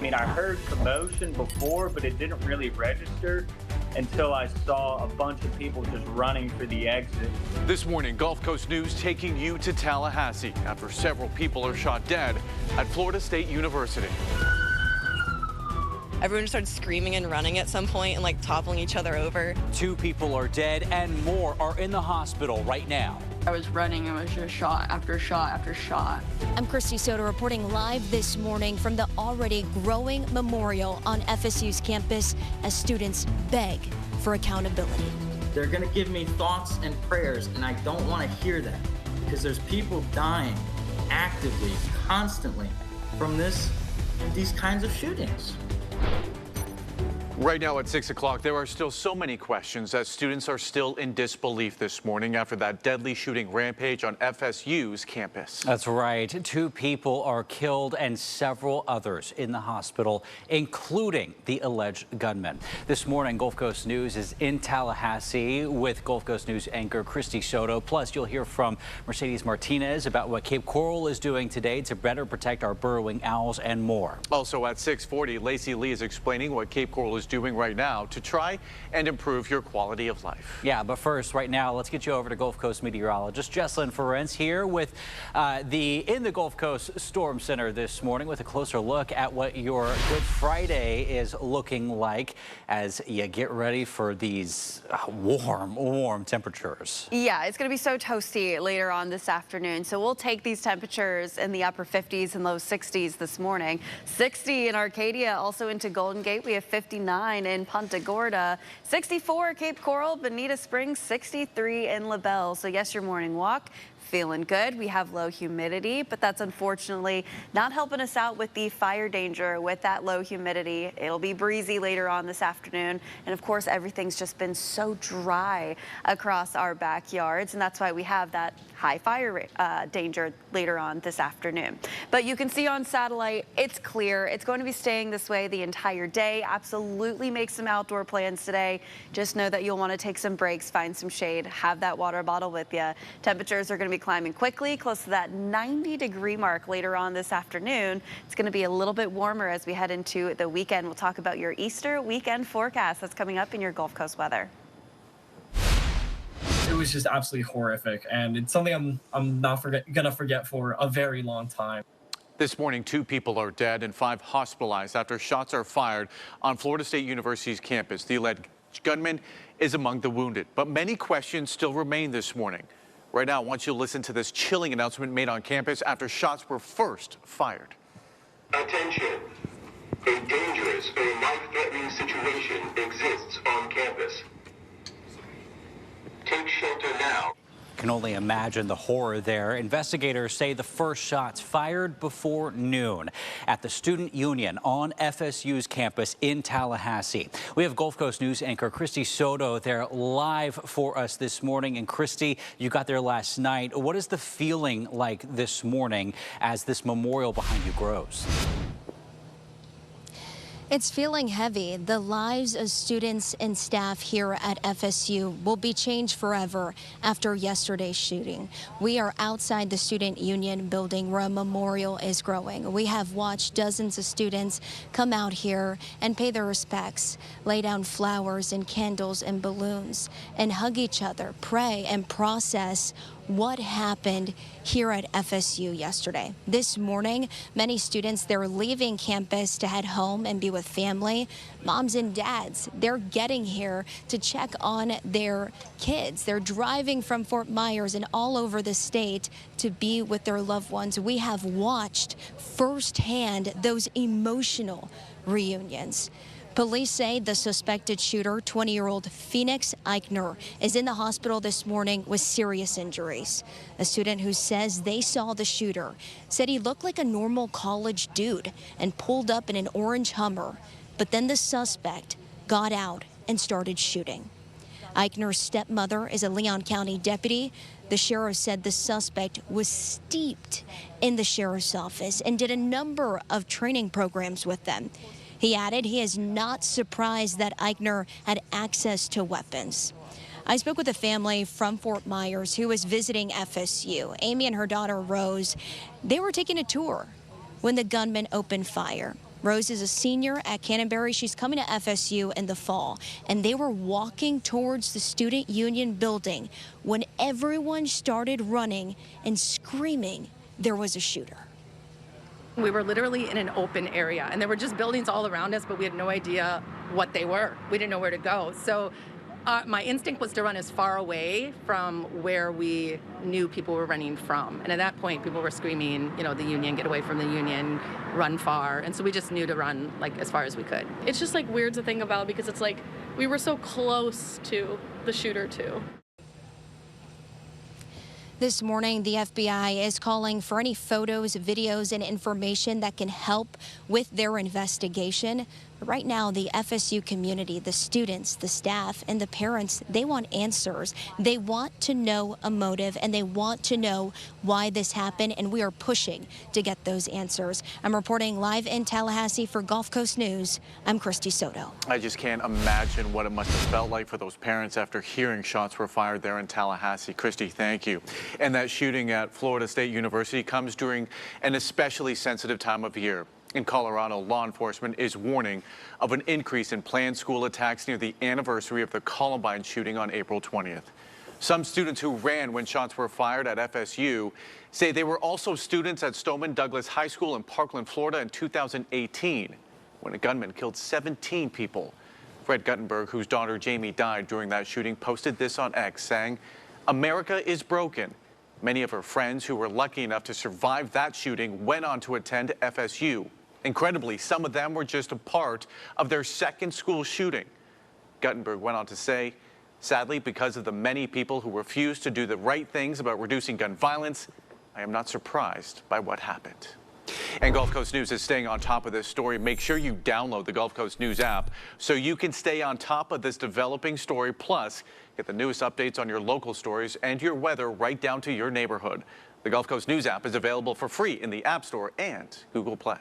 mean, I heard commotion before, but it didn't really register until I saw a bunch of people just running for the exit. This morning, Gulf Coast News taking you to Tallahassee after several people are shot dead at Florida State University. Everyone started screaming and running at some point and like toppling each other over. 2 people are dead and more are in the hospital right now. I was running and it was just shot after shot after shot. I'm Christy Soto reporting live this morning from the already growing memorial on FSU's campus as students beg for accountability. They're going to give me thoughts and prayers, and I don't want to hear that because there's people dying actively, constantly from these kinds of shootings. Right now at 6 o'clock, there are still so many questions as students are still in disbelief this morning after that deadly shooting rampage on FSU's campus. That's right. 2 people are killed and several others in the hospital, including the alleged gunman. This morning, Gulf Coast News is in Tallahassee with Gulf Coast News anchor Christy Soto. Plus, you'll hear from Mercedes Martinez about what Cape Coral is doing today to better protect our burrowing owls and more. Also at 6:40, Lacey Lee is explaining what Cape Coral is doing right now to try and improve your quality of life. Yeah, but first, right now, let's get you over to Gulf Coast meteorologist Jesslyn Ferencz here with in the Gulf Coast Storm Center this morning with a closer look at what your Good Friday is looking like as you get ready for these warm temperatures. Yeah, it's going to be so toasty later on this afternoon. So we'll take these temperatures in the upper 50s and low 60s this morning. 60 in Arcadia, also into Golden Gate. We have 59 in Punta Gorda, 64 Cape Coral, Bonita Springs, 63 in La Belle. So yes, your morning walk feeling good. We have low humidity, but that's unfortunately not helping us out with the fire danger with that low humidity. It'll be breezy later on this afternoon. And of course, everything's just been so dry across our backyards. And that's why we have that high fire danger later on this afternoon. But you can see on satellite, it's clear. It's going to be staying this way the entire day. Absolutely make some outdoor plans today. Just know that you'll want to take some breaks, find some shade, have that water bottle with you. Temperatures are going to be climbing quickly, close to that 90-degree mark later on this afternoon. It's going to be a little bit warmer as we head into the weekend. We'll talk about your Easter weekend forecast that's coming up in your Gulf Coast weather. It was just absolutely horrific, and it's something I'm not gonna forget for a very long time. This morning, 2 people are dead and 5 hospitalized after shots are fired on Florida State University's campus. The alleged gunman is among the wounded, but many questions still remain this morning. Right now, I want you to listen to this chilling announcement made on campus after shots were first fired. Attention. A dangerous or life-threatening situation exists on campus. Take shelter now. Can only imagine the horror there. Investigators say the first shots fired before noon at the Student Union on FSU's campus in Tallahassee. We have Gulf Coast News anchor Christy Soto there live for us this morning. And Christy, you got there last night. What is the feeling like this morning as this memorial behind you grows? It's feeling heavy. The lives of students and staff here at FSU will be changed forever after yesterday's shooting. We are outside the Student Union building where a memorial is growing. We have watched dozens of students come out here and pay their respects, lay down flowers and candles and balloons, and hug each other, pray, and process what happened here at FSU yesterday. This morning, many students, they're leaving campus to head home and be with family. Moms and dads, they're getting here to check on their kids. They're driving from Fort Myers and all over the state to be with their loved ones. We have watched firsthand those emotional reunions. Police say the suspected shooter, 20-year-old Phoenix Eichner, is in the hospital this morning with serious injuries. A student who says they saw the shooter said he looked like a normal college dude and pulled up in an orange Hummer. But then the suspect got out and started shooting. Eichner's stepmother is a Leon County deputy. The sheriff said the suspect was steeped in the sheriff's office and did a number of training programs with them. He added he is not surprised that Eichner had access to weapons. I spoke with a family from Fort Myers who was visiting FSU. Amy and her daughter Rose, they were taking a tour when the gunman opened fire. Rose is a senior at Canterbury. She's coming to FSU in the fall, and they were walking towards the Student Union building when everyone started running and screaming there was a shooter. We were literally in an open area, and there were just buildings all around us, but we had no idea what they were. We didn't know where to go. So my instinct was to run as far away from where we knew people were running from. And at that point, people were screaming, you know, the Union, get away from the Union, run far. And so we just knew to run like as far as we could. It's just like weird to think about because it's like we were so close to the shooter too. This morning, the FBI is calling for any photos, videos, and information that can help with their investigation. But right now, the FSU community, the students, the staff, and the parents, they want answers. They want to know a motive, and they want to know why this happened, and we are pushing to get those answers. I'm reporting live in Tallahassee for Gulf Coast News. I'm Christy Soto. I just can't imagine what it must have felt like for those parents after hearing shots were fired there in Tallahassee. Christy, thank you. And that shooting at Florida State University comes during an especially sensitive time of year. In Colorado, law enforcement is warning of an increase in planned school attacks near the anniversary of the Columbine shooting on April 20th. Some students who ran when shots were fired at FSU say they were also students at Stoneman Douglas High School in Parkland, Florida in 2018, when a gunman killed 17 people. Fred Guttenberg, whose daughter Jamie died during that shooting, posted this on X, saying, "America is broken." Many of her friends who were lucky enough to survive that shooting went on to attend FSU. Incredibly, some of them were just a part of their second school shooting. Guttenberg went on to say, sadly, because of the many people who refuse to do the right things about reducing gun violence, I am not surprised by what happened. And Gulf Coast News is staying on top of this story. Make sure you download the Gulf Coast News app so you can stay on top of this developing story. Plus, get the newest updates on your local stories and your weather right down to your neighborhood. The Gulf Coast News app is available for free in the App Store and Google Play.